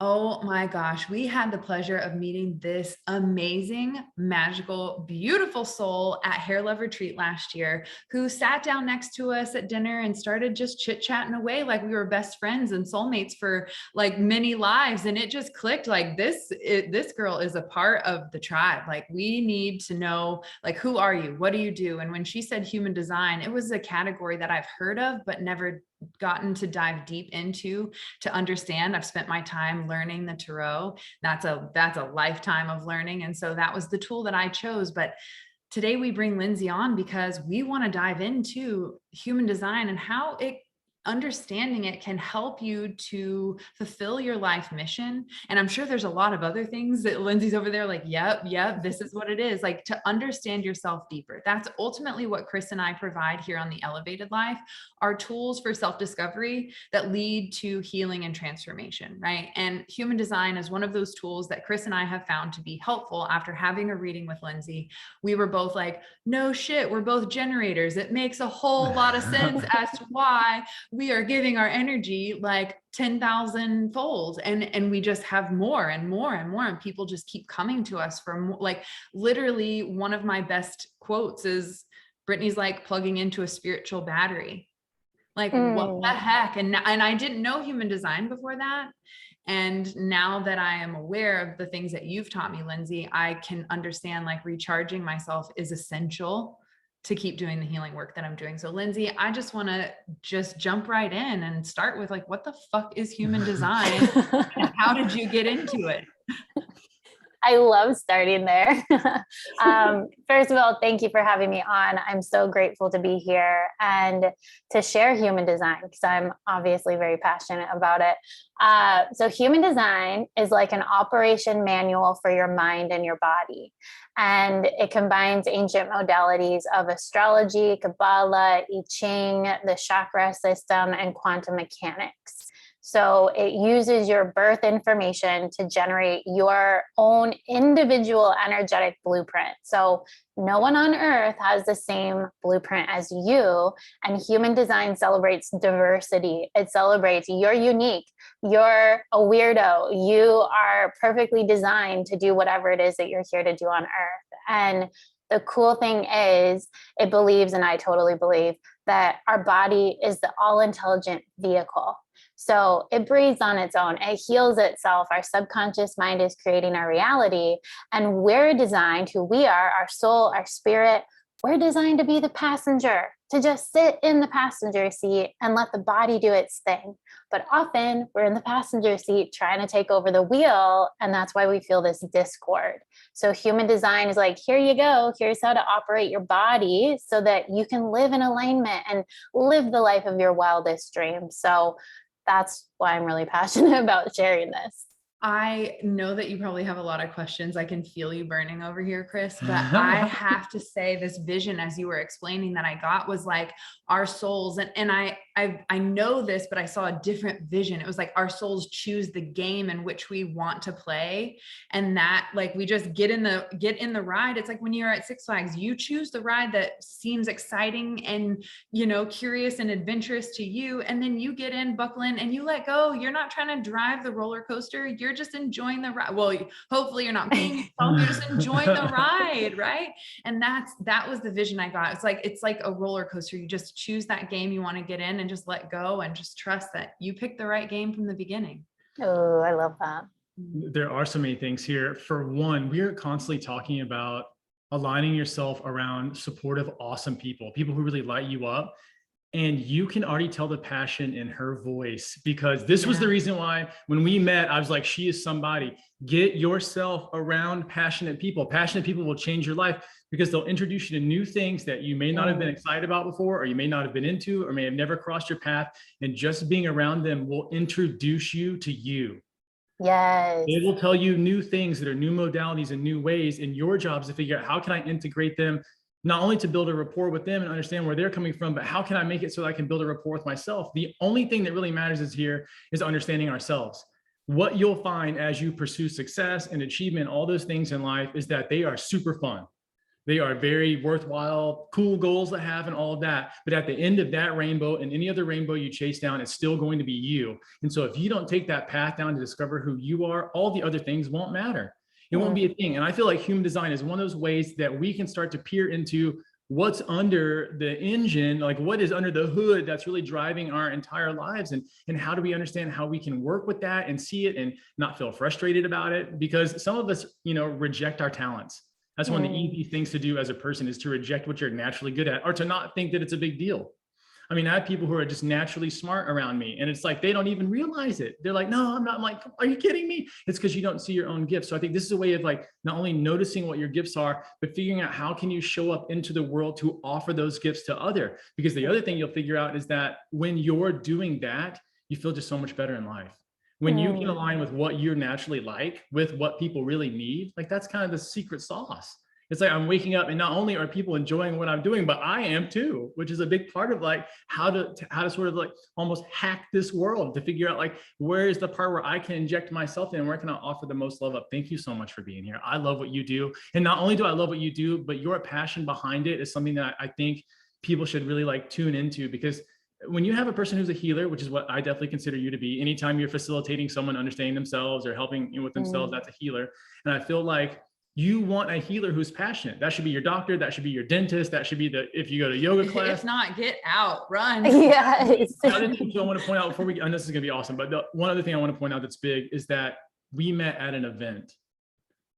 Oh my gosh, we had the pleasure of meeting this amazing, magical, beautiful soul at Hair Love Retreat last year who sat down next to us at dinner and started just chit-chatting away like we were best friends and soulmates for like many lives. And it just clicked like this girl is a part of the tribe. Like we need to know, like, who are you? What do you do? And when she said human design, it was a category that I've heard of, but never gotten to dive deep into to understand. I've spent my time learning the tarot. That's a lifetime of learning. And so that was the tool that I chose. But today we bring Lindsey on because we want to dive into human design and how it understanding it can help you to fulfill your life mission. And I'm sure there's a lot of other things that Lindsey's over there like, yep, this is what it is. Like, to understand yourself deeper. That's ultimately what Chris and I provide here on the Elevated Life, are tools for self-discovery that lead to healing and transformation, right? And human design is one of those tools that Chris and I have found to be helpful. After having a reading with Lindsey, we were both like, no shit, we're both generators. It makes a whole lot of sense as to why we are giving our energy like 10,000 fold, and we just have more and more and more, and people just keep coming to us for more. Like, literally one of my best quotes is Brittney's like plugging into a spiritual battery. Like, what the heck? And I didn't know human design before that. And now that I am aware of the things that you've taught me, Lindsey, I can understand like recharging myself is essential to keep doing the healing work that I'm doing. So Lindsey, I just want to just jump right in and start with like, what the fuck is human design? And how did you get into it? I love starting there. First of all, thank you for having me on. I'm so grateful to be here and to share human design because I'm obviously very passionate about it. So human design is like an operation manual for your mind and your body. And it combines ancient modalities of astrology, Kabbalah, I Ching, the chakra system, and quantum mechanics. So it uses your birth information to generate your own individual energetic blueprint. So no one on earth has the same blueprint as you. And human design celebrates diversity. It celebrates you're unique. You're a weirdo. You are perfectly designed to do whatever it is that you're here to do on earth. And the cool thing is it believes, and I totally believe, that our body is the all-intelligent vehicle. So it breathes on its own. It heals itself. Our subconscious mind is creating our reality. And we're designed, who we are, our soul, our spirit, we're designed to be the passenger, to just sit in the passenger seat and let the body do its thing. But often we're in the passenger seat trying to take over the wheel. And that's why we feel this discord. So human design is like, here you go. Here's how to operate your body so that you can live in alignment and live the life of your wildest dreams. So that's why I'm really passionate about sharing this. I know that you probably have a lot of questions. I can feel you burning over here, Chris, but I have to say this vision as you were explaining that I got was like our souls. And I know this, but I saw a different vision. It was like our souls choose the game in which we want to play. And that like, we just get in the ride. It's like when you're at Six Flags, you choose the ride that seems exciting and, you know, curious and adventurous to you. And then you get in, buckle in, and you let go. You're not trying to drive the roller coaster. You're just enjoying the ride. Well, hopefully you're not paying yourself. You're just enjoying the ride, right? And that was the vision I got. It's like a roller coaster. You just choose that game you want to get in and just let go and just trust that you picked the right game from the beginning. Oh, I love that. There are so many things here. For one, we are constantly talking about aligning yourself around supportive, awesome people who really light you up. And you can already tell the passion in her voice, because this was the reason why when we met, I was like, she is somebody. Get yourself around passionate people. Passionate people will change your life because they'll introduce you to new things that you may not have been excited about before, or you may not have been into, or may have never crossed your path. And just being around them will introduce you to you. Yes. They will tell you new things that are new modalities and new ways. And your job is to figure out, how can I integrate them, not only to build a rapport with them and understand where they're coming from, but how can I make it so that I can build a rapport with myself? The only thing that really matters is understanding ourselves. What you'll find as you pursue success and achievement, all those things in life, is that they are super fun. They are very worthwhile, cool goals to have and all of that. But at the end of that rainbow and any other rainbow you chase down, it's still going to be you. And so if you don't take that path down to discover who you are, all the other things won't matter. It won't be a thing. And I feel like human design is one of those ways that we can start to peer into what's under the engine, like what is under the hood that's really driving our entire lives, and how do we understand how we can work with that and see it and not feel frustrated about it? Because some of us, reject our talents. That's one of the easy things to do as a person, is to reject what you're naturally good at, or to not think that it's a big deal. I mean, I have people who are just naturally smart around me, and it's like, they don't even realize it. They're like, no, I'm not. I'm like, are you kidding me? It's because you don't see your own gifts. So I think this is a way of like, not only noticing what your gifts are, but figuring out how can you show up into the world to offer those gifts to other. Because the other thing you'll figure out is that when you're doing that, you feel just so much better in life. When you can align with what you're naturally like, with what people really need, like that's kind of the secret sauce. It's like I'm waking up and not only are people enjoying what I'm doing, but I am too, which is a big part of like how to sort of like almost hack this world, to figure out like, where is the part where I can inject myself in, where can I offer the most love up. Thank you so much for being here. I love what you do. And not only do I love what you do, but your passion behind it is something that I think people should really like tune into, because when you have a person who's a healer, which is what I definitely consider you to be, anytime you're facilitating someone understanding themselves or helping with themselves, that's a healer. And I feel like you want a healer who's passionate. That should be your doctor. That should be your dentist. That should be if you go to yoga class. If not, get out, run. Yes. The other thing I want to point out before and this is going to be awesome, but one other thing I want to point out that's big is that we met at an event.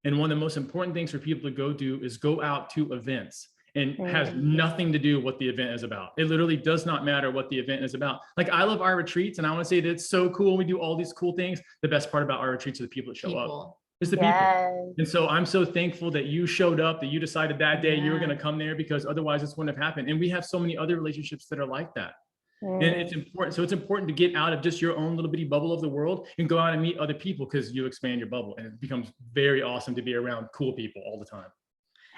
And one of the most important things for people to go do is go out to events. And has nothing to do what the event is about. It literally does not matter what the event is about. Like, I love our retreats, and I want to say that it's so cool. We do all these cool things. The best part about our retreats are the people that show up. It's the people. And so I'm so thankful that you showed up, that you decided that day you were going to come there, because otherwise this wouldn't have happened. And we have so many other relationships that are like that. And it's important. So it's important to get out of just your own little bitty bubble of the world and go out and meet other people, because you expand your bubble, and it becomes very awesome to be around cool people all the time.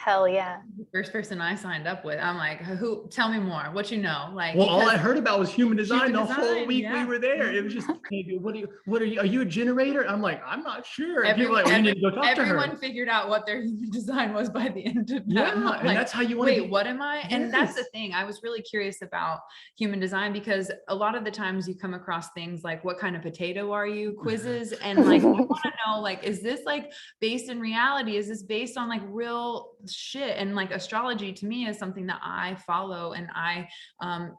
Hell yeah. The first person I signed up with, I'm like, who, tell me more, what you know? Like, well, all I heard about was human design the whole week yeah. we were there. It was just, hey, what are you a generator? I'm like, I'm not sure. And people were like, we need to go talk to her. Everyone figured out what their human design was by the end of that. Yeah, like, and that's how you want to wait, what am I? And that's the thing. I was really curious about human design, because a lot of the times you come across things like, what kind of potato are you? Quizzes. And like, I want to know, like, is this like based in reality? Is this based on like real shit? And like, astrology to me is something that I follow, and I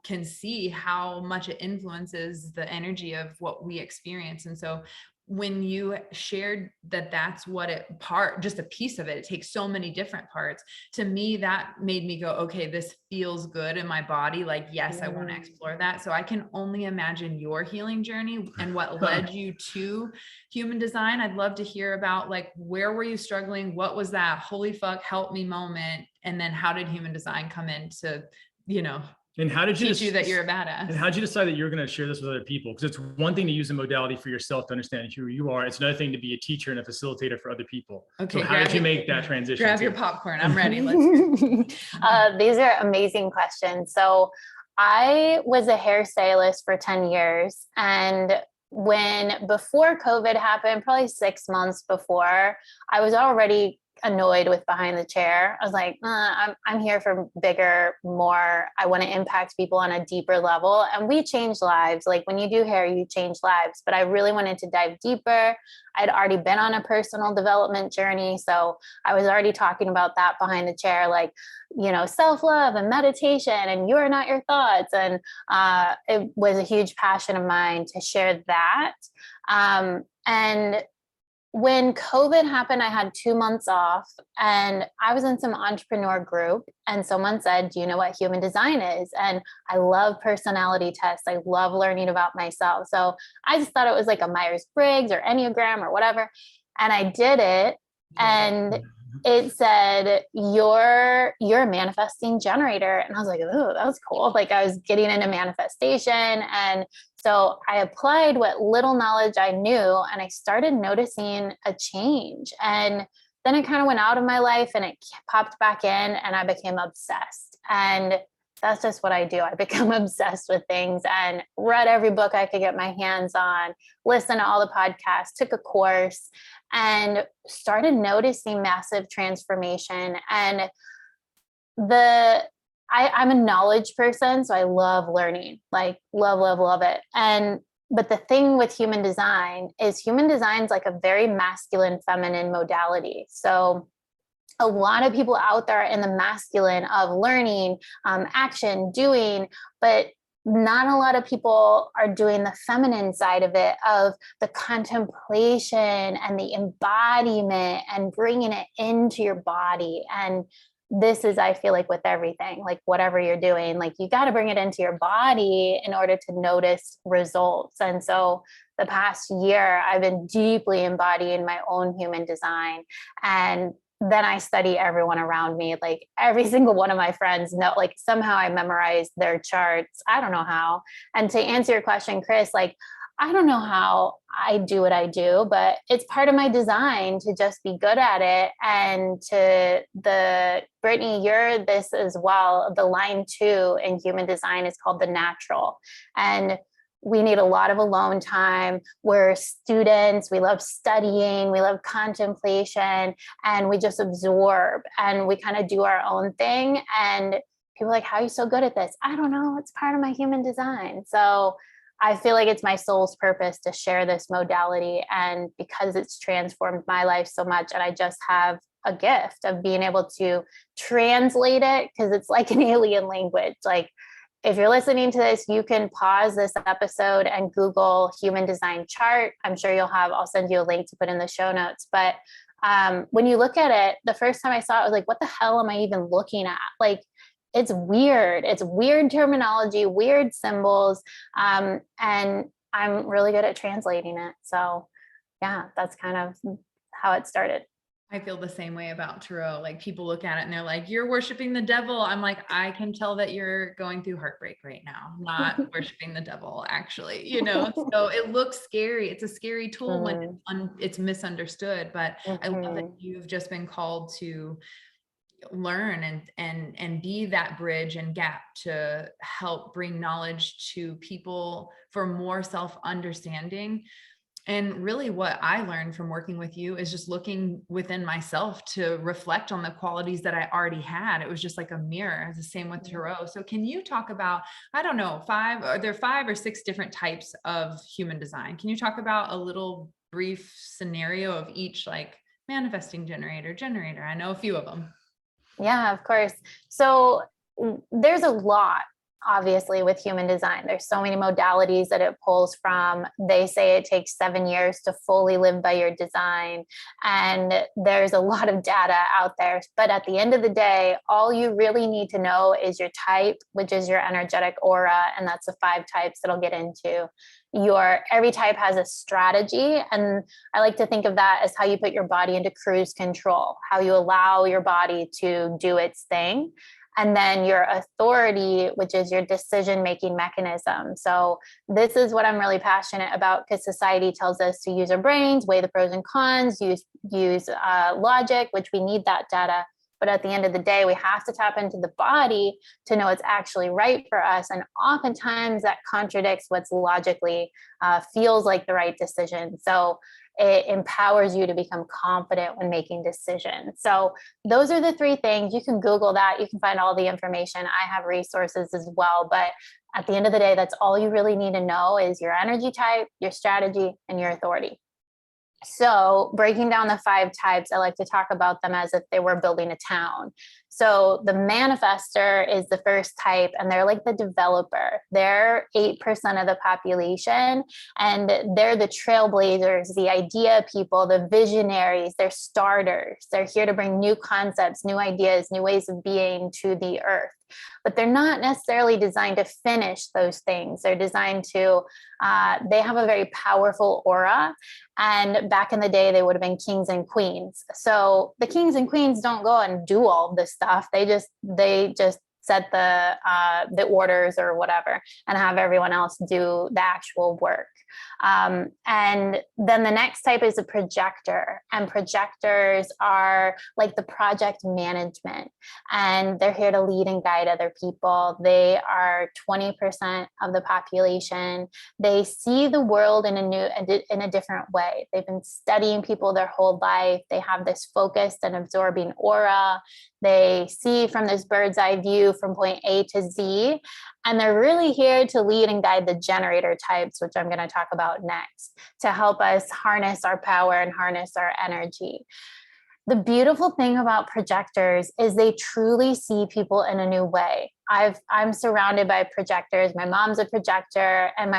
can see how much it influences the energy of what we experience. And so when you shared that that's what just a piece of it, it takes so many different parts. To me, that made me go, okay, this feels good in my body. Like, yes, I want to explore that. So I can only imagine your healing journey and what led you to human design. I'd love to hear about, like, where were you struggling? What was that holy fuck, help me moment? And then how did human design come in to, and how did you teach you that you're a badass? And how did you decide that you're going to share this with other people? Because it's one thing to use a modality for yourself to understand who you are. It's another thing to be a teacher and a facilitator for other people. Okay. So how did you make that transition? Grab your popcorn. I'm ready. These are amazing questions. So I was a hairstylist for 10 years. And before COVID happened, probably 6 months before, I was already annoyed with behind the chair. I was like, I'm here for bigger, more. I want to impact people on a deeper level. And we change lives. Like, when you do hair, you change lives. But I really wanted to dive deeper. I'd already been on a personal development journey. So I was already talking about that behind the chair, like, self-love and meditation and you are not your thoughts. And it was a huge passion of mine to share that. And when COVID happened, I had 2 months off, and I was in some entrepreneur group, and someone said, do you know what human design is? And I love personality tests. I love learning about myself. So I just thought it was like a Myers-Briggs or Enneagram or whatever. And I did it, and it said, you're a manifesting generator. And I was like, oh, that was cool. Like, I was getting into manifestation. And so I applied what little knowledge I knew, and I started noticing a change. And then it kind of went out of my life and it popped back in, and I became obsessed. And that's just what I do. I become obsessed with things, and read every book I could get my hands on, listened to all the podcasts, took a course, and started noticing massive transformation. And I'm a knowledge person, so I love learning, like love it. But the thing with human design is like a very masculine, feminine modality. So a lot of people out there in the masculine of learning, action, doing, but not a lot of people are doing the feminine side of it, of the contemplation and the embodiment and bringing it into your body. And this is, I feel like, with everything, like whatever you're doing, like you got to bring it into your body in order to notice results. And so the past year, I've been deeply embodying my own human design. And then I study everyone around me, like every single one of my friends know, like somehow I memorized their charts. I don't know how. And to answer your question, Chris, like, I don't know how I do what I do, but it's part of my design to just be good at it. And Brittney, you're this as well. The line 2 in human design is called the natural. And we need a lot of alone time. We're students. We love studying. We love contemplation, and we just absorb and we kind of do our own thing. And people are like, how are you so good at this? I don't know. It's part of my human design. So I feel like it's my soul's purpose to share this modality. And because it's transformed my life so much, and I just have a gift of being able to translate it, because it's like an alien language. Like, if you're listening to this, you can pause this episode and Google human design chart. I'm sure I'll send you a link to put in the show notes. But when you look at it, the first time I saw it, I was like, what the hell am I even looking at? Like, it's weird. It's weird terminology, weird symbols. And I'm really good at translating it. So yeah, that's kind of how it started. I feel the same way about tarot. Like, people look at it and they're like, you're worshiping the devil. I'm like, I can tell that you're going through heartbreak right now, not worshiping the devil, actually, so it looks scary. It's a scary tool when it's misunderstood, but I love that you've just been called to learn and be that bridge and gap to help bring knowledge to people for more self-understanding. And really what I learned from working with you is just looking within myself to reflect on the qualities that I already had. It was just like a mirror. It's the same with tarot. So can you talk about, I don't know, are there 5 or 6 different types of human design? Can you talk about a little brief scenario of each, like manifesting generator? I know a few of them. Yeah, of course. So there's a lot, obviously, with human design. There's so many modalities that it pulls from. They say it takes 7 years to fully live by your design. And there's a lot of data out there. But at the end of the day, all you really need to know is your type, which is your energetic aura. And that's the 5 types that I'll get into. Every type has a strategy. And I like to think of that as how you put your body into cruise control, how you allow your body to do its thing. And then your authority, which is your decision-making mechanism. So this is what I'm really passionate about, because society tells us to use our brains, weigh the pros and cons, use logic, which we need that data. But at the end of the day, we have to tap into the body to know what's actually right for us. And oftentimes that contradicts what's logically feels like the right decision. So it empowers you to become confident when making decisions. So those are the 3 things. You can Google that. You can find all the information. I have resources as well. But at the end of the day, that's all you really need to know is your energy type, your strategy, and your authority. So breaking down the 5 types, I like to talk about them as if they were building a town. So the manifester is the first type, and they're like the developer. They're 8% of the population, and they're the trailblazers, the idea people, the visionaries, they're starters. They're here to bring new concepts, new ideas, new ways of being to the earth. But they're not necessarily designed to finish those things. They're designed to, they have a very powerful aura. And back in the day, they would have been kings and queens. So the kings and queens don't go and do all this stuff. They just set the orders or whatever, and have everyone else do the actual work. And then the next type is a projector, and projectors are like the project management, and they're here to lead and guide other people. They are 20% of the population. They see the world in a different way. They've been studying people their whole life. They have this focused and absorbing aura. They see from this bird's eye view from point A to Z, and they're really here to lead and guide the generator types, which I'm going to talk about next, to help us harness our power and harness our energy. The beautiful thing about projectors is they truly see people in a new way. I'm surrounded by projectors. My mom's a projector, and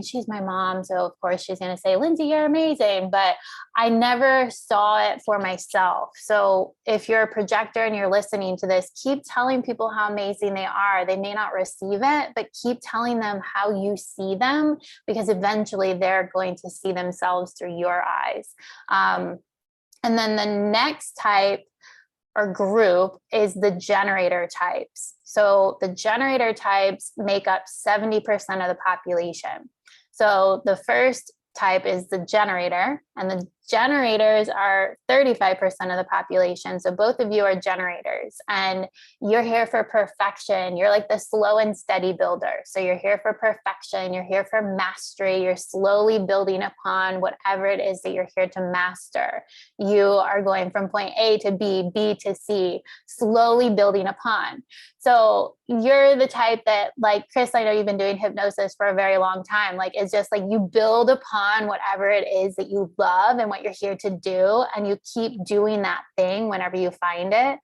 she's my mom. So of course she's going to say, Lindsey, you're amazing. But I never saw it for myself. So if you're a projector and you're listening to this, keep telling people how amazing they are. They may not receive it, but keep telling them how you see them, because eventually they're going to see themselves through your eyes. And then the next type or group is the generator types. So the generator types make up 70% of the population. So the first type is the generator, and the generators are 35% of the population. So both of you are generators, and you're here for perfection. You're like the slow and steady builder. So you're here for perfection. You're here for mastery. You're slowly building upon whatever it is that you're here to master. You are going from point A to B, B to C, slowly building upon. So you're the type that, like Chris, I know you've been doing hypnosis for a very long time. Like, it's just like you build upon whatever it is that you love and what you're here to do, and you keep doing that thing whenever you find it,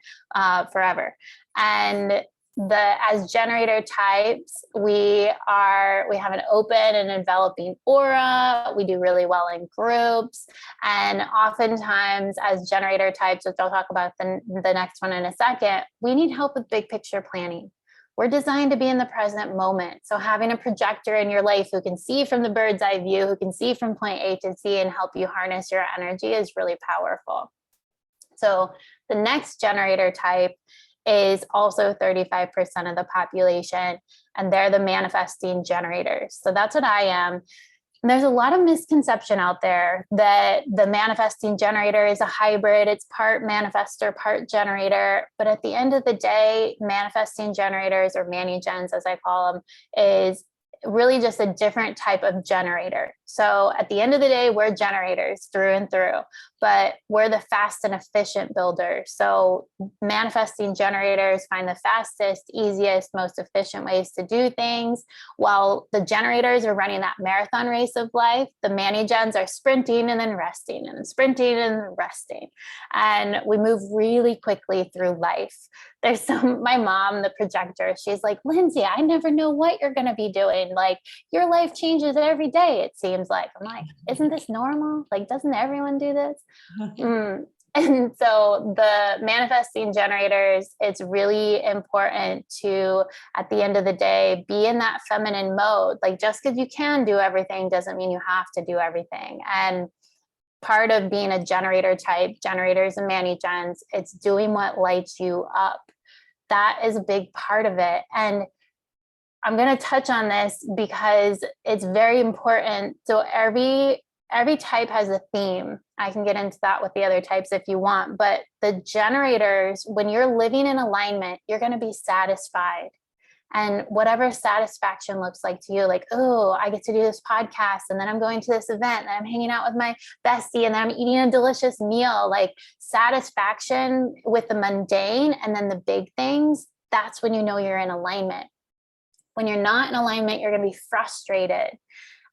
forever. And as generator types, we have an open and enveloping aura. We do really well in groups, and oftentimes as generator types, which I'll talk about the next one in a second, we need help with big picture planning. We're designed to be in the present moment. So having a projector in your life who can see from the bird's eye view, who can see from point A to Z and help you harness your energy is really powerful. So the next generator type is also 35% of the population, and they're the manifesting generators. So that's what I am. And there's a lot of misconception out there that the manifesting generator is a hybrid. It's part manifestor, part generator. But at the end of the day, manifesting generators, or mani-gens as I call them, is really just a different type of generator. So at the end of the day, we're generators through and through, but we're the fast and efficient builders. So manifesting generators find the fastest, easiest, most efficient ways to do things, while the generators are running that marathon race of life. The mani-gens are sprinting and then resting, and sprinting and then resting. And we move really quickly through life. There's my mom, the projector, she's like, Lindsey, I never know what you're going to be doing. Like, your life changes every day, it seems like. I'm like, isn't this normal? Like, doesn't everyone do this? And so the manifesting generators, it's really important to, at the end of the day, be in that feminine mode. Like, just because you can do everything doesn't mean you have to do everything. And part of being a generator type, generators and mani-gens, it's doing what lights you up. That is a big part of it. And I'm going to touch on this because it's very important. So every type has a theme. I can get into that with the other types if you want, but the generators, when you're living in alignment, you're going to be satisfied. And whatever satisfaction looks like to you, like, oh, I get to do this podcast, and then I'm going to this event, and I'm hanging out with my bestie, and then I'm eating a delicious meal, like satisfaction with the mundane and then the big things, that's when you know you're in alignment. When you're not in alignment, you're going to be frustrated.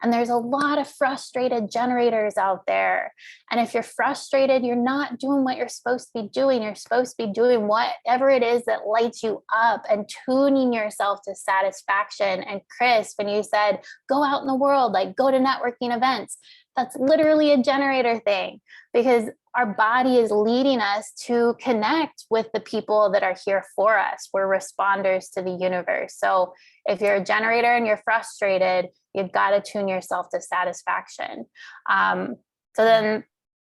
And there's a lot of frustrated generators out there. And if you're frustrated, you're not doing what you're supposed to be doing. You're supposed to be doing whatever it is that lights you up and tuning yourself to satisfaction. And Chris, when you said, go out in the world, like go to networking events, that's literally a generator thing, because our body is leading us to connect with the people that are here for us. We're responders to the universe. So if you're a generator and you're frustrated, you've got to tune yourself to satisfaction. So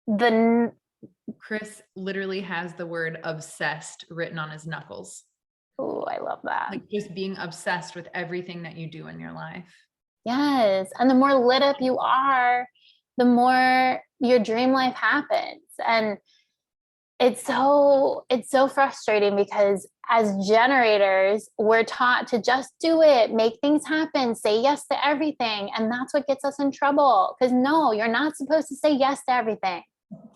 then Chris literally has the word obsessed written on his knuckles. Oh, I love that. Like just being obsessed with everything that you do in your life. Yes. And the more lit up you are, the more your dream life happens. And it's so frustrating because as generators, we're taught to just do it, make things happen, say yes to everything. And that's what gets us in trouble. Because no, you're not supposed to say yes to everything.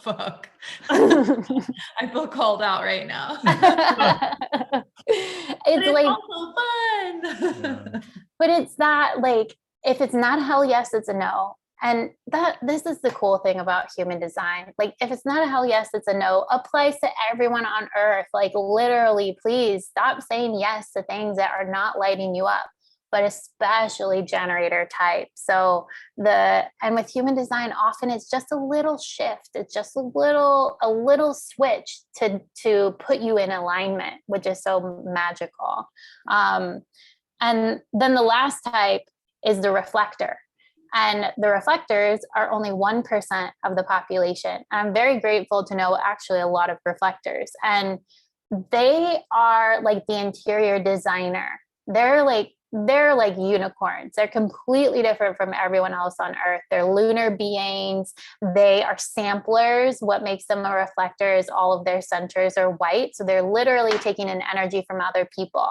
Fuck. I feel called out right now. It's like also fun. Yeah. but it's that, like, if it's not a hell yes, it's a no. And this is the cool thing about human design. Like, if it's not a hell yes, it's a no, applies to everyone on earth. Like, literally, please stop saying yes to things that are not lighting you up, but especially generator type. So and with human design, often it's just a little shift. It's just a little switch to put you in alignment, which is so magical. And then the last type is the reflector. And the reflectors are only 1% of the population. And I'm very grateful to know actually a lot of reflectors. And they are like the interior designer. They're like unicorns. They're completely different from everyone else on Earth. They're lunar beings. They are samplers. What makes them a reflector is all of their centers are white. So they're literally taking an energy from other people.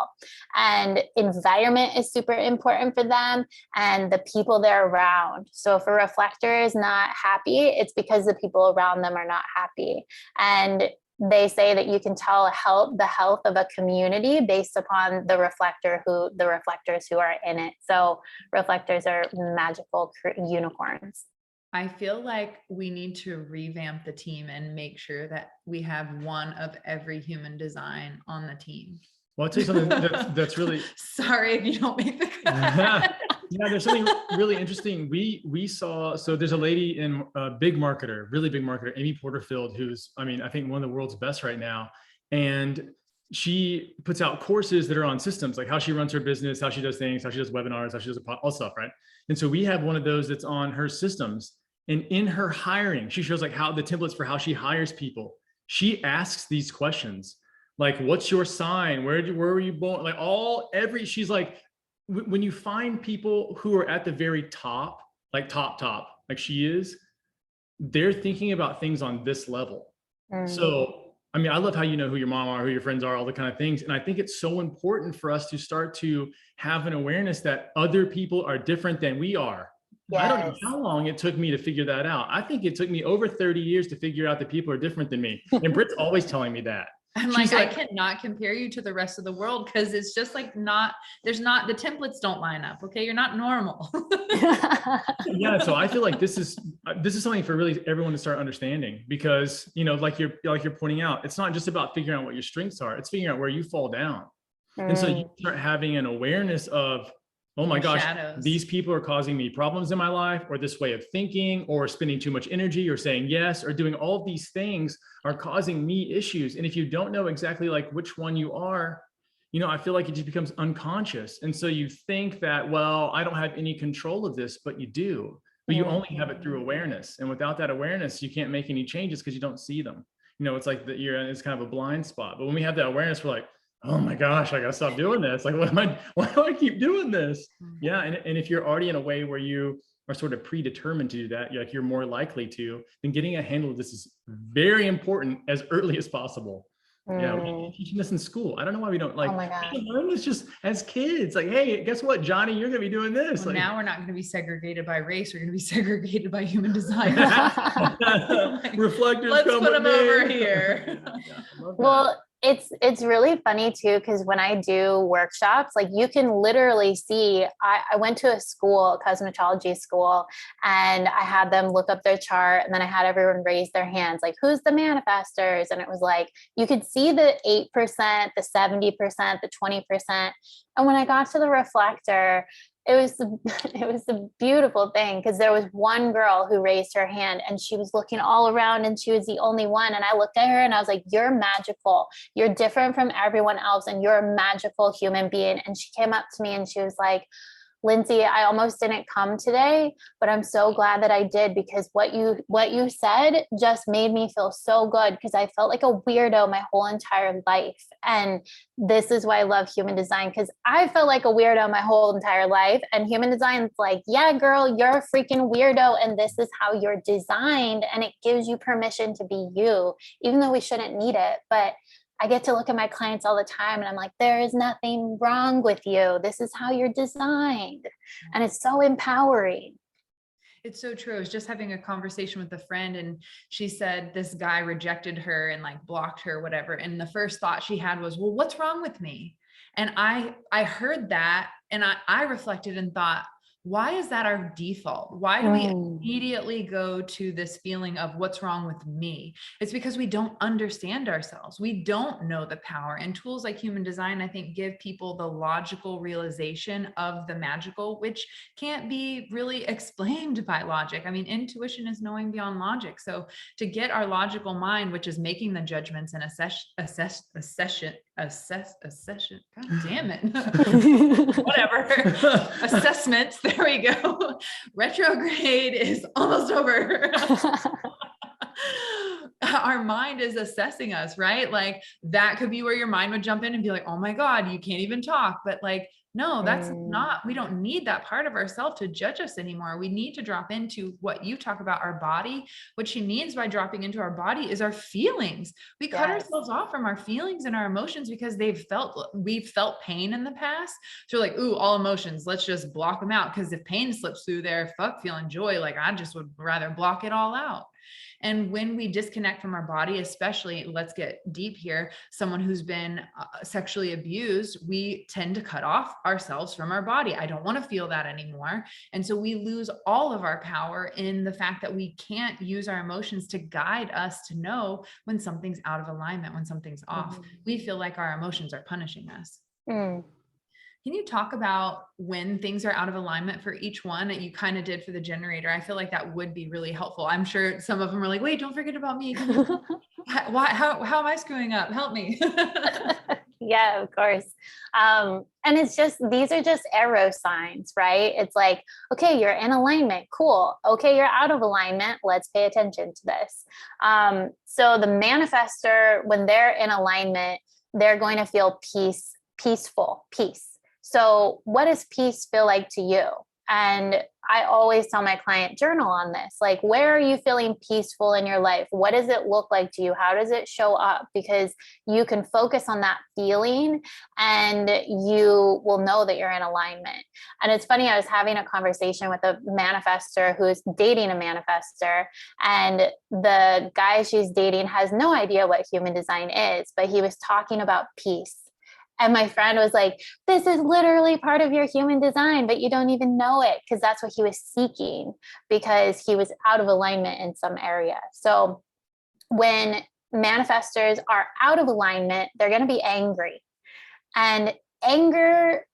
And environment is super important for them and the people they're around. So if a reflector is not happy, it's because the people around them are not happy. And they say that you can tell the health of a community based upon the reflectors who are in it. So reflectors are magical unicorns. I feel like we need to revamp the team and make sure that we have one of every human design on the team. Well, I'll tell you something that's really sorry if you don't make the cut. Yeah, there's something really interesting. We saw, so there's a lady in big marketer, really big marketer, Amy Porterfield, who's, I mean, I think one of the world's best right now. And she puts out courses that are on systems, like how she runs her business, how she does things, how she does webinars, how she does all stuff, right? And so we have one of those that's on her systems. And in her hiring, she shows like how the templates for how she hires people. She asks these questions, like, what's your sign? Where were you born? Like she's like, when you find people who are at the very top, like top, like she is, they're thinking about things on this level. So, I mean, I love how you know who your mom are, who your friends are, all the kind of things. And I think it's so important for us to start to have an awareness that other people are different than we are. Yes. I don't know how long it took me to figure that out. I think it took me over 30 years to figure out that people are different than me. And Britt's always telling me that. I'm like, I cannot compare you to the rest of the world because it's just like the templates don't line up. Okay. You're not normal. Yeah. So I feel like this is something for really everyone to start understanding because, you know, like you're pointing out, it's not just about figuring out what your strengths are. It's figuring out where you fall down. And so you start having an awareness of, oh my gosh, shadows. These people are causing me problems in my life, or this way of thinking, or spending too much energy, or saying yes, or doing all of these things are causing me issues. And if you don't know exactly like which one you are, you know, I feel like it just becomes unconscious. And so you think that, well, I don't have any control of this, but you do, but you only have it through awareness. And without that awareness, you can't make any changes because you don't see them. You know, it's like it's kind of a blind spot. But when we have that awareness, we're like, oh my gosh, I gotta stop doing this. Like, why do I keep doing this? Yeah. And if you're already in a way where you are sort of predetermined to do that, you're more likely to, then getting a handle of this is very important as early as possible. Yeah, we're teaching this in school. I don't know why we don't like learn this just as kids. Like, hey, guess what, Johnny, you're gonna be doing this. Well, like, now we're not gonna be segregated by race. We're gonna be segregated by human design. Reflectors. Let's put them over here. Well, it's really funny too, because when I do workshops, like you can literally see, I went to a cosmetology school, and I had them look up their chart, and then I had everyone raise their hands, like, who's the manifestors? And it was like, you could see the 8%, the 70%, the 20%. And when I got to the reflector, it was the beautiful thing, because there was one girl who raised her hand and she was looking all around and she was the only one. And I looked at her and I was like, you're magical. You're different from everyone else. And you're a magical human being. And she came up to me and she was like, Lindsey, I almost didn't come today, but I'm so glad that I did, because what you said just made me feel so good, because I felt like a weirdo my whole entire life. And this is why I love human design, because I felt like a weirdo my whole entire life. And human design is like, yeah, girl, you're a freaking weirdo. And this is how you're designed. And it gives you permission to be you, even though we shouldn't need it. But I get to look at my clients all the time and I'm like, there is nothing wrong with you. This is how you're designed. And it's so empowering. It's so true. I was just having a conversation with a friend and she said this guy rejected her and like blocked her, whatever. And the first thought she had was, well, what's wrong with me? And I heard that and I reflected and thought, why is that our default? Why do we immediately go to this feeling of what's wrong with me? It's because we don't understand ourselves. We don't know the power. And tools like human design, I think, give people the logical realization of the magical, which can't be really explained by logic. I mean, intuition is knowing beyond logic. So to get our logical mind, which is making the judgments and God damn it. Whatever. Assessments. There we go. Retrograde is almost over. Our mind is assessing us, right? Like that could be where your mind would jump in and be like, oh my God, you can't even talk. But like, no, that's not, we don't need that part of ourselves to judge us anymore. We need to drop into what you talk about, our body. What she means by dropping into our body is our feelings. We cut ourselves off from our feelings and our emotions because we've felt pain in the past. So we're like, ooh, all emotions, let's just block them out. Because if pain slips through there, fuck feeling joy. Like I just would rather block it all out. And when we disconnect from our body, especially, let's get deep here, someone who's been sexually abused, we tend to cut off ourselves from our body. I don't want to feel that anymore. And so we lose all of our power in the fact that we can't use our emotions to guide us to know when something's out of alignment, when something's off. We feel like our emotions are punishing us. Can you talk about when things are out of alignment for each one that you kind of did for the generator? I feel like that would be really helpful. I'm sure some of them are like, wait, don't forget about me. How am I screwing up? Help me. Yeah, of course. And it's just, these are just arrow signs, right? It's like, okay, you're in alignment. Cool. Okay, you're out of alignment. Let's pay attention to this. So the manifestor, when they're in alignment, they're going to feel peace. So what does peace feel like to you? And I always tell my client, journal on this. Like, where are you feeling peaceful in your life? What does it look like to you? How does it show up? Because you can focus on that feeling and you will know that you're in alignment. And it's funny, I was having a conversation with a manifestor who is dating a manifestor, and the guy she's dating has no idea what human design is, but he was talking about peace. And my friend was like, this is literally part of your human design, but you don't even know it, because that's what he was seeking, because he was out of alignment in some area. So when manifestors are out of alignment, they're going to be angry. And anger,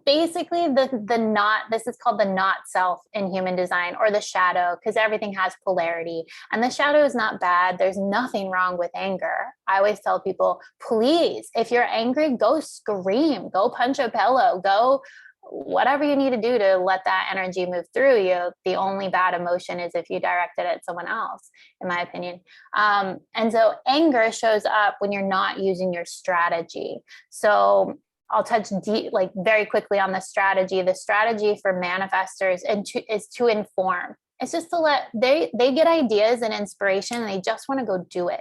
basically this is called the not self in human design, or the shadow, because everything has polarity, and the shadow is not bad. There's nothing wrong with anger. I always tell people, please, if you're angry, go scream, go punch a pillow, go whatever you need to do to let that energy move through you. The only bad emotion is if you direct it at someone else, in my opinion. And so anger shows up when you're not using your strategy. So I'll touch very quickly on the strategy. The strategy for manifestors is to inform. It's just to they get ideas and inspiration and they just want to go do it.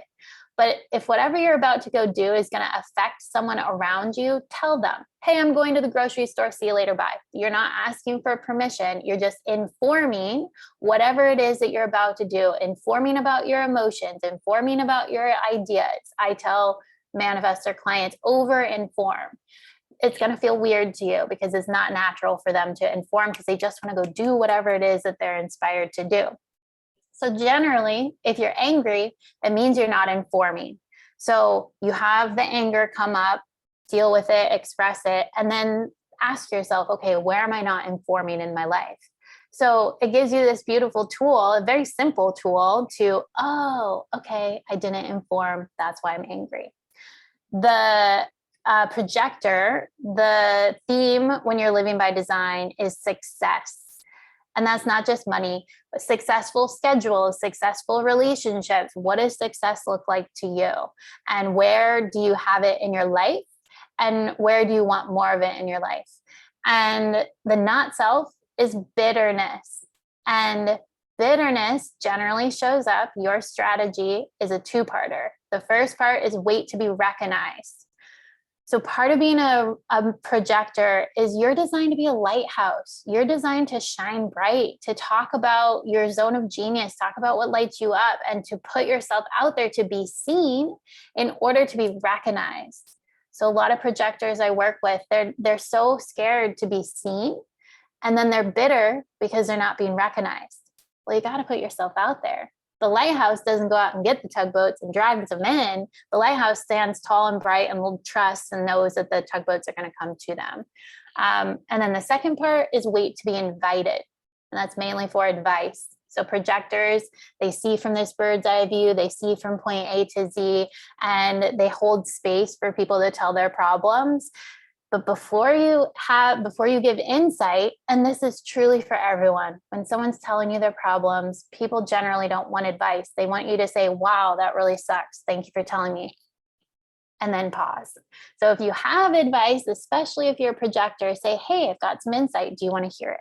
But if whatever you're about to go do is going to affect someone around you, tell them, hey, I'm going to the grocery store. See you later. Bye. You're not asking for permission. You're just informing whatever it is that you're about to do, informing about your emotions, informing about your ideas. I tell manifestor clients, over inform. It's going to feel weird to you because it's not natural for them to inform, because they just want to go do whatever it is that they're inspired to do. So generally, if you're angry, it means you're not informing. So you have the anger come up, deal with it, express it, and then ask yourself, okay, where am I not informing in my life? So it gives you this beautiful tool, a very simple tool to, oh, okay, I didn't inform. That's why I'm angry. The projector, the theme when you're living by design is success. And that's not just money, but successful schedules, successful relationships. What does success look like to you? And where do you have it in your life? And where do you want more of it in your life? And the not self is bitterness. And bitterness generally shows up. Your strategy is a two-parter. The first part is wait to be recognized. So part of being a projector is you're designed to be a lighthouse. You're designed to shine bright, to talk about your zone of genius, talk about what lights you up, and to put yourself out there to be seen in order to be recognized. So a lot of projectors I work with, they're so scared to be seen, and then they're bitter because they're not being recognized. Well, you got to put yourself out there. The lighthouse doesn't go out and get the tugboats and drag them in. The lighthouse stands tall and bright and will trust and knows that the tugboats are going to come to them. And then the second part is wait to be invited. And that's mainly for advice. So projectors, they see from this bird's eye view, they see from point A to Z, and they hold space for people to tell their problems. But before you give insight, and this is truly for everyone, when someone's telling you their problems, people generally don't want advice. They want you to say, wow, that really sucks. Thank you for telling me. And then pause. So if you have advice, especially if you're a projector, say, hey, I've got some insight. Do you want to hear it?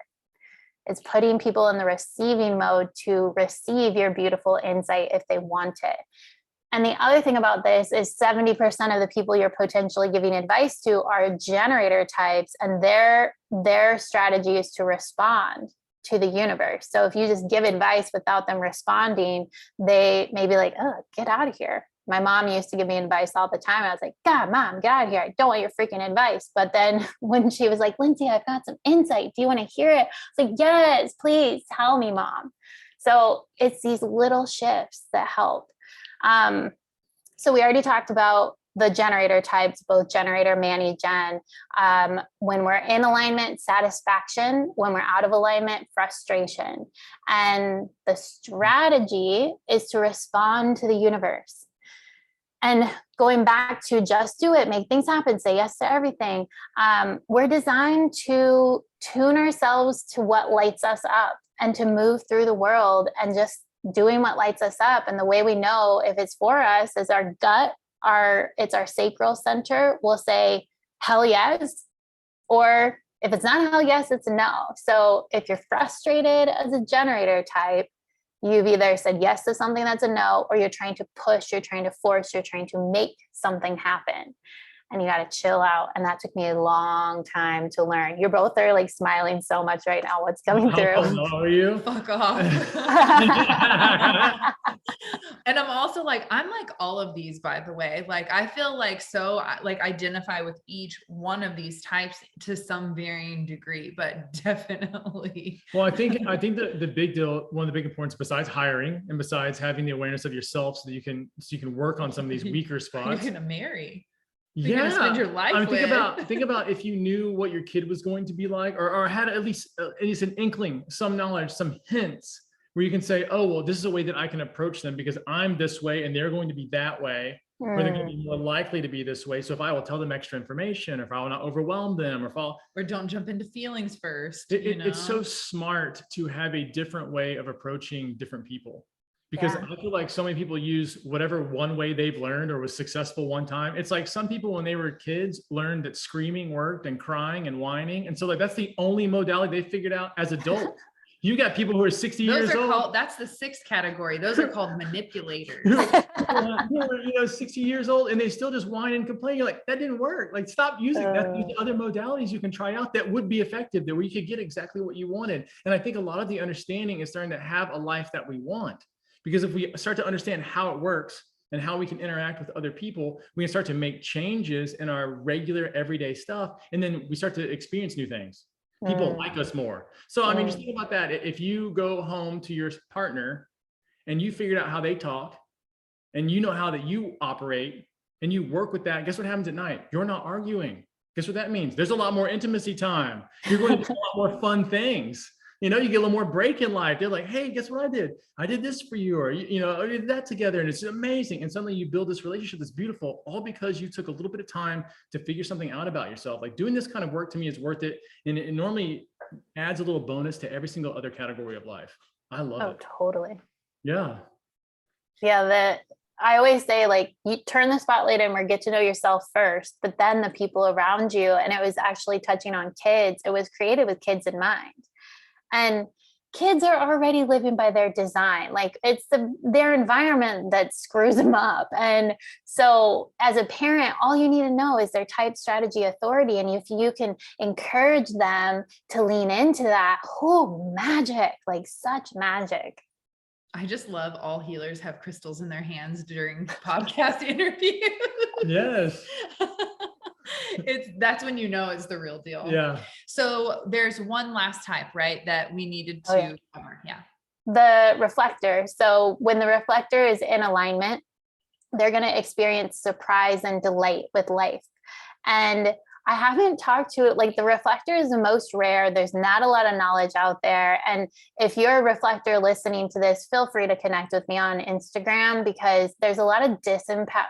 It's putting people in the receiving mode to receive your beautiful insight if they want it. And the other thing about this is 70% of the people you're potentially giving advice to are generator types, and their strategy is to respond to the universe. So if you just give advice without them responding, they may be like, oh, get out of here. My mom used to give me advice all the time. I was like, God, Mom, get out of here. I don't want your freaking advice. But then when she was like, Lindsey, I've got some insight. Do you want to hear it? I was like, yes, please tell me, Mom. So it's these little shifts that help. So we already talked about the generator types, both generator, Manny, Gen. When we're in alignment, satisfaction. When we're out of alignment, frustration. And the strategy is to respond to the universe. And going back to just do it, make things happen, say yes to everything. We're designed to tune ourselves to what lights us up and to move through the world and just doing what lights us up. And the way we know if it's for us is our gut, it's our sacral center will say, hell yes. Or if it's not hell yes, it's a no. So if you're frustrated as a generator type, you've either said yes to something that's a no, or you're trying to push, you're trying to force, you're trying to make something happen. And you got to chill out. And that took me a long time to learn. You both are like smiling so much right now. What's coming through? How are you? Fuck off. And I'm also like, I'm like all of these, by the way. Like, I feel like so like identify with each one of these types to some varying degree, but definitely. Well, I think the big deal, one of the big importance besides hiring and besides having the awareness of yourself so that you can work on some of these weaker spots. You're gonna marry. You're gonna spend your life with. Think about if you knew what your kid was going to be like, or had at least an inkling, some knowledge, some hints where you can say, oh, well, this is a way that I can approach them because I'm this way and they're going to be that way, or they're going to be more likely to be this way. So if I will tell them extra information, or if I will not overwhelm them, or don't jump into feelings first. It's so smart to have a different way of approaching different people. Because I feel like so many people use whatever one way they've learned or was successful one time. It's like some people, when they were kids, learned that screaming worked and crying and whining. And so like, that's the only modality they figured out as adults. You got people who are 60 years old. That's the sixth category. Those are called manipulators. 60 years old and they still just whine and complain. You're like, that didn't work. Like, stop using that. Use other modalities you can try out that would be effective, that where you could get exactly what you wanted. And I think a lot of the understanding is starting to have a life that we want. Because if we start to understand how it works and how we can interact with other people, we can start to make changes in our regular everyday stuff. And then we start to experience new things. People like us more. So, I mean, just think about that. If you go home to your partner and you figured out how they talk and you know how that you operate and you work with that, guess what happens at night? You're not arguing. Guess what that means? There's a lot more intimacy time. You're going to do a lot more fun things. you know, you get a little more break in life. They're like, hey, guess what I did? I did this for you, or, you know, I did that together. And it's amazing. And suddenly you build this relationship that's beautiful, all because you took a little bit of time to figure something out about yourself. Like doing this kind of work to me is worth it. And it normally adds a little bonus to every single other category of life. I love it. Totally. Yeah. Yeah. I always say, like, you turn the spotlight in or get to know yourself first, but then the people around you. And it was actually touching on kids. It was created with kids in mind. And kids are already living by their design. Like, it's their environment that screws them up. And so as a parent, all you need to know is their type, strategy, authority. And if you can encourage them to lean into that, magic, like such magic. I just love all healers have crystals in their hands during podcast interviews. Yes. That's when you know it's the real deal. Yeah. So there's one last type, right, that we needed to cover. Yeah. The reflector. So when the reflector is in alignment, they're going to experience surprise and delight with life. And I haven't talked to it, like, the reflector is the most rare. There's not a lot of knowledge out there. And if you're a reflector listening to this, feel free to connect with me on Instagram, because there's a lot of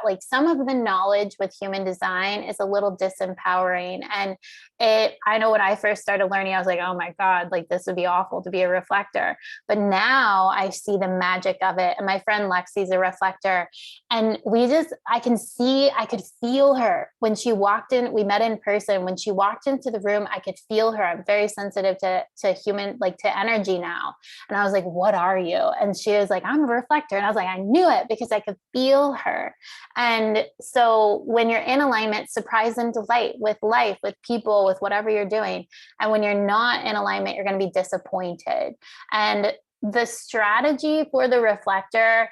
like some of the knowledge with human design is a little disempowering. And I know when I first started learning, I was like, oh my God, like this would be awful to be a reflector. But now I see the magic of it. And my friend Lexi's a reflector. And I could feel her when she walked in. We met in person. When she walked into the room, I could feel her. I'm very sensitive to human, like to energy now. And I was like, what are you? And she was like, I'm a reflector. And I was like, I knew it because I could feel her. And so when you're in alignment, surprise and delight with life, with people, with whatever you're doing. And when you're not in alignment, you're going to be disappointed. And the strategy for the reflector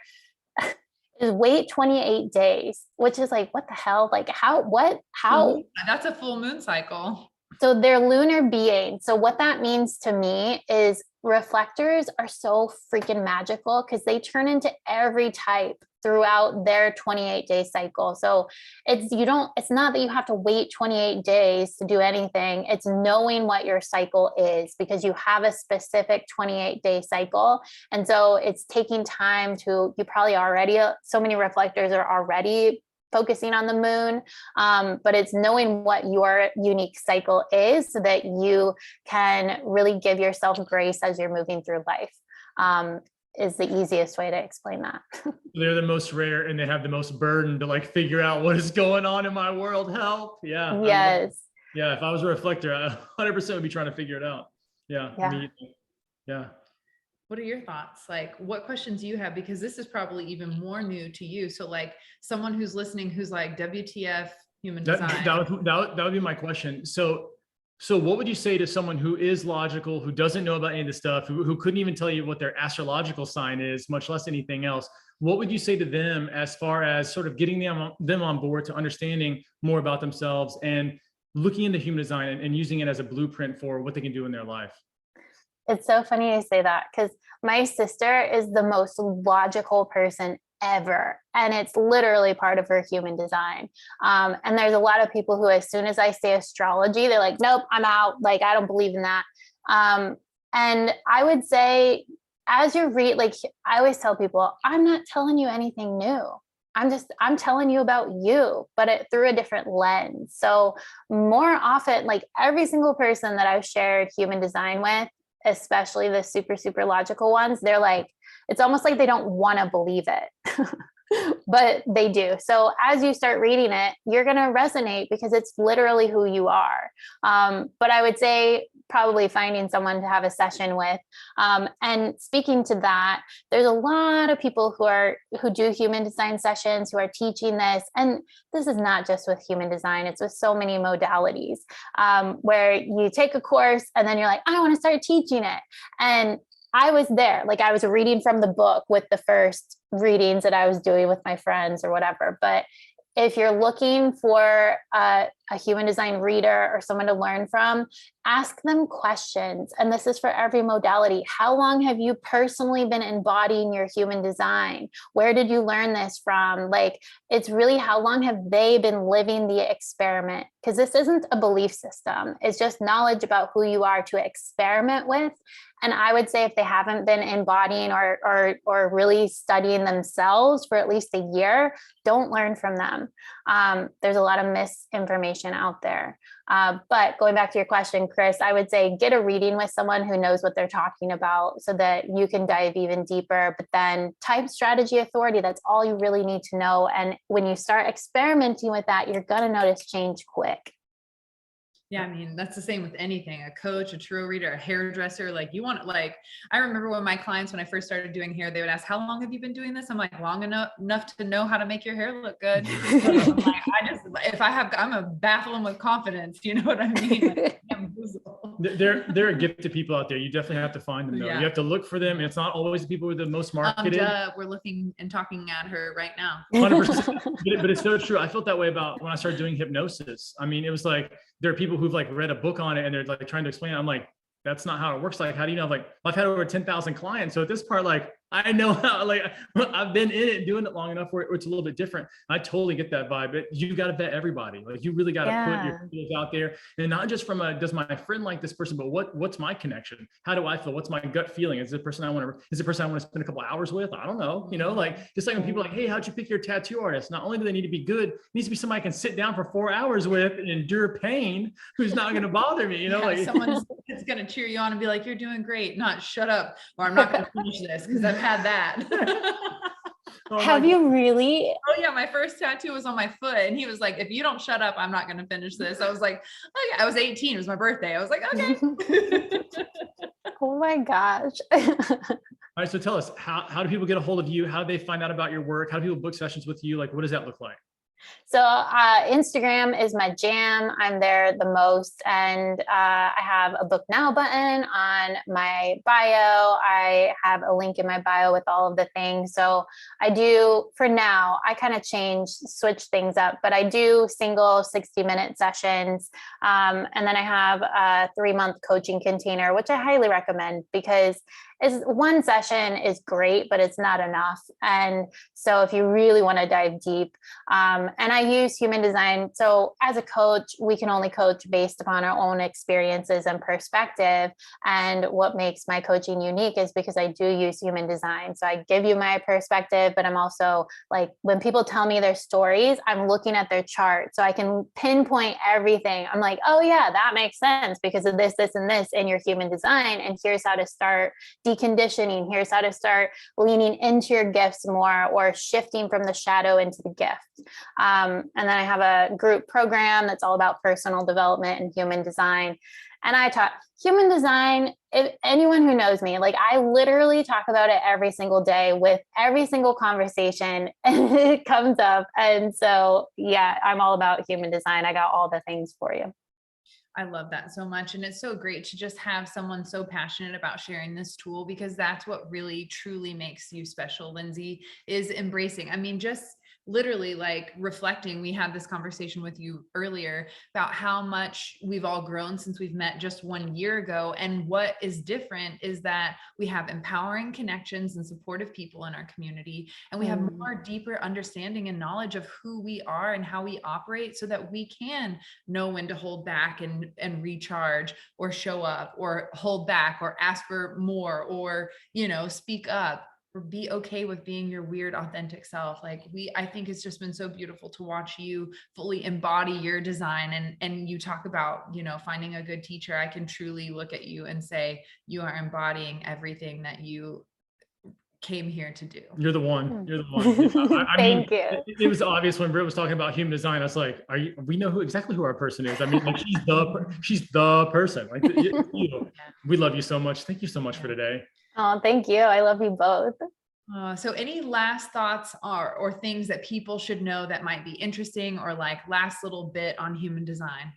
is wait 28 days, which is like, what the hell? Like how? That's a full moon cycle. So they're lunar beings. So what that means to me is reflectors are so freaking magical because they turn into every type throughout their 28-day cycle. So it's not that you have to wait 28 days to do anything. It's knowing what your cycle is, because you have a specific 28-day cycle. And so it's taking time so many reflectors are already focusing on the moon, but it's knowing what your unique cycle is so that you can really give yourself grace as you're moving through life, is the easiest way to explain that. They're the most rare and they have the most burden to like figure out what is going on in my world. Help. Yeah. Yes. Yeah. If I was a reflector, I 100% would be trying to figure it out. Yeah. Yeah. What are your thoughts? Like, what questions do you have? Because this is probably even more new to you. So like someone who's listening, who's like, WTF human design. That would be my question. So what would you say to someone who is logical, who doesn't know about any of this stuff, who couldn't even tell you what their astrological sign is, much less anything else? What would you say to them as far as sort of getting them on board to understanding more about themselves and looking into human design and using it as a blueprint for what they can do in their life? It's so funny you say that, because my sister is the most logical person ever. And it's literally part of her human design. And there's a lot of people who, as soon as I say astrology, they're like, nope, I'm out. Like, I don't believe in that. And I would say, as you read, like I always tell people, I'm not telling you anything new. I'm telling you about you, but through a different lens. So more often, like every single person that I've shared human design with, especially the super, super logical ones, they're like, it's almost like they don't want to believe it, but they do. So as you start reading it, you're going to resonate because it's literally who you are. But I would say probably finding someone to have a session with. And speaking to that, there's a lot of people who do human design sessions, who are teaching this. And this is not just with human design, it's with so many modalities, where you take a course and then you're like, I want to start teaching it. And I was there, like I was reading from the book with the first readings that I was doing with my friends or whatever. But if you're looking for a a human design reader or someone to learn from, ask them questions. And this is for every modality. How long have you personally been embodying your human design? Where did you learn this from? Like, it's really how long have they been living the experiment? Because this isn't a belief system. It's just knowledge about who you are to experiment with. And I would say if they haven't been embodying or really studying themselves for at least a year, don't learn from them. There's a lot of misinformation out there. But going back to your question, Chris, I would say get a reading with someone who knows what they're talking about so that you can dive even deeper. But then type strategy authority, that's all you really need to know. And when you start experimenting with that, you're going to notice change quick. Yeah, I mean, that's the same with anything, a coach, a tarot reader, a hairdresser. Like you want, like, I remember when my clients, when I first started doing hair, they would ask, how long have you been doing this? I'm like, long enough to know how to make your hair look good. I'm like, I'm a baffle them with confidence. You know what I mean? Like, I'm They're a gift to people out there. You definitely have to find them though. Yeah. You have to look for them. It's not always the people with the most marketed. We're looking and talking at her right now. 100%. But it's so true. I felt that way about when I started doing hypnosis. I mean, it was like, there are people who've like read a book on it and they're like trying to explain it. I'm like, that's not how it works. Like, how do you know? Like, I've had over 10,000 clients. So at this part, like, I know how, like, I've been in it doing it long enough where it's a little bit different. I totally get that vibe, but you got to vet everybody. Like, you really got to put your feelings out there, and not just from does my friend like this person, but what's my connection? How do I feel? What's my gut feeling? Is the person I want to spend a couple hours with? I don't know. You know, like, just like when people are like, hey, how'd you pick your tattoo artist? Not only do they need to be good, it needs to be somebody I can sit down for 4 hours with and endure pain, who's not going to bother me. You know, like someone that's going to cheer you on and be like, you're doing great, not shut up, or I'm not going to finish this, because I've had that. Have you really? Oh yeah, my first tattoo was on my foot, and he was like, if you don't shut up, I'm not going to finish this. I was like, oh yeah, I was 18, it was my birthday. I was like, okay. Oh my gosh. All right, so tell us, how do people get a hold of you? How do they find out about your work? How do people book sessions with you? Like, what does that look like? So Instagram is my jam. I'm there the most. And I have a book now button on my bio. I have a link in my bio with all of the things. So I do, for now, I kind of switch things up, but I do single 60-minute sessions. And then I have a 3-month coaching container, which I highly recommend, because one session is great, but it's not enough. And so if you really want to dive deep, and I use human design. So as a coach, we can only coach based upon our own experiences and perspective. And what makes my coaching unique is because I do use human design. So I give you my perspective, but I'm also like, when people tell me their stories, I'm looking at their chart so I can pinpoint everything. I'm like, oh yeah, that makes sense because of this, this, and this in your human design. And here's how to start deconditioning. Here's how to start leaning into your gifts more, or shifting from the shadow into the gift. And then I have a group program that's all about personal development and human design. And I talk human design. If anyone who knows me, like, I literally talk about it every single day with every single conversation, and it comes up. And so, yeah, I'm all about human design. I got all the things for you. I love that so much. And it's so great to just have someone so passionate about sharing this tool, because that's what really truly makes you special, Lindsey, is embracing. I mean, just literally like reflecting. We had this conversation with you earlier about how much we've all grown since we've met just 1 year ago. And what is different is that we have empowering connections and supportive people in our community. And we have more deeper understanding and knowledge of who we are and how we operate, so that we can know when to hold back and recharge, or show up, or hold back, or ask for more, or, you know, speak up, or be okay with being your weird, authentic self. Like I think it's just been so beautiful to watch you fully embody your design. And you talk about, you know, finding a good teacher. I can truly look at you and say, you are embodying everything that you came here to do. You're the one. You're the one. Thank you. It was obvious when Britt was talking about human design. I was like, we know exactly who our person is. I mean, like, she's the person. Like, we love you so much. Thank you so much for today. Oh, thank you. I love you both. So any last thoughts or things that people should know that might be interesting, or like last little bit on human design?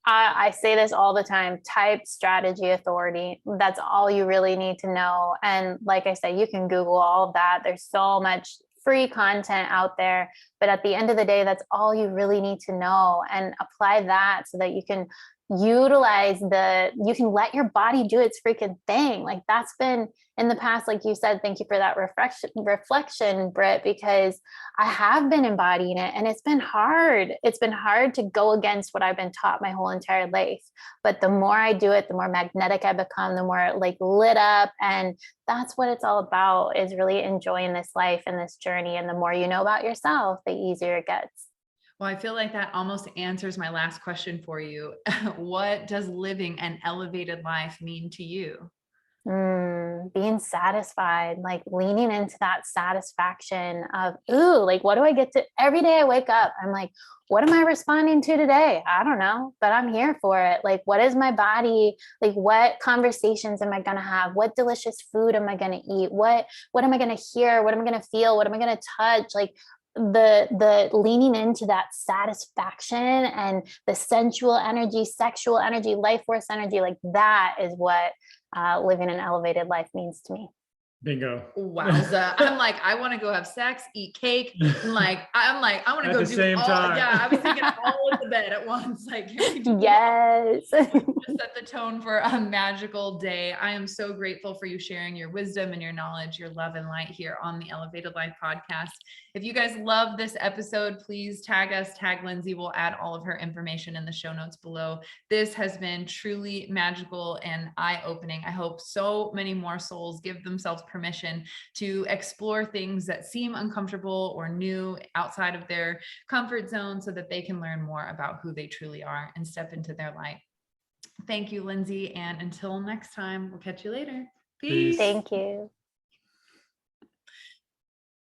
I say this all the time, type strategy authority. That's all you really need to know. And like I said, you can Google all of that. There's so much free content out there. But at the end of the day, that's all you really need to know, and apply that so that you can you can let your body do its freaking thing. Like that's been in the past, like you said, thank you for that reflection, Britt, because I have been embodying it and it's been hard. It's been hard to go against what I've been taught my whole entire life. But the more I do it, the more magnetic I become, the more like lit up. And that's what it's all about, is really enjoying this life and this journey. And the more you know about yourself, the easier it gets. Well, I feel like that almost answers my last question for you. What does living an elevated life mean to you? Being satisfied, like leaning into that satisfaction of, ooh, like what do I get to every day I wake up? I'm like, what am I responding to today? I don't know, but I'm here for it. Like, what is my body? Like, what conversations am I going to have? What delicious food am I going to eat? What am I going to hear? What am I going to feel? What am I going to touch? Like, the leaning into that satisfaction and the sensual energy, sexual energy, life force energy, like that is what living an elevated life means to me. Bingo. Wowza. I'm like, I want to go have sex, eat cake. I'm like, I want to go the do same all, time. yeah, I was thinking all in the bed at once. Like, can we do yes. just set the tone for a magical day. I am so grateful for you sharing your wisdom and your knowledge, your love and light here on the Elevated Life podcast. If you guys love this episode, please tag us, tag Lindsey. We'll add all of her information in the show notes below. This has been truly magical and eye-opening. I hope so many more souls give themselves permission to explore things that seem uncomfortable or new outside of their comfort zone so that they can learn more about who they truly are and step into their light. Thank you, Lindsey. And until next time, we'll catch you later. Peace. Thank you.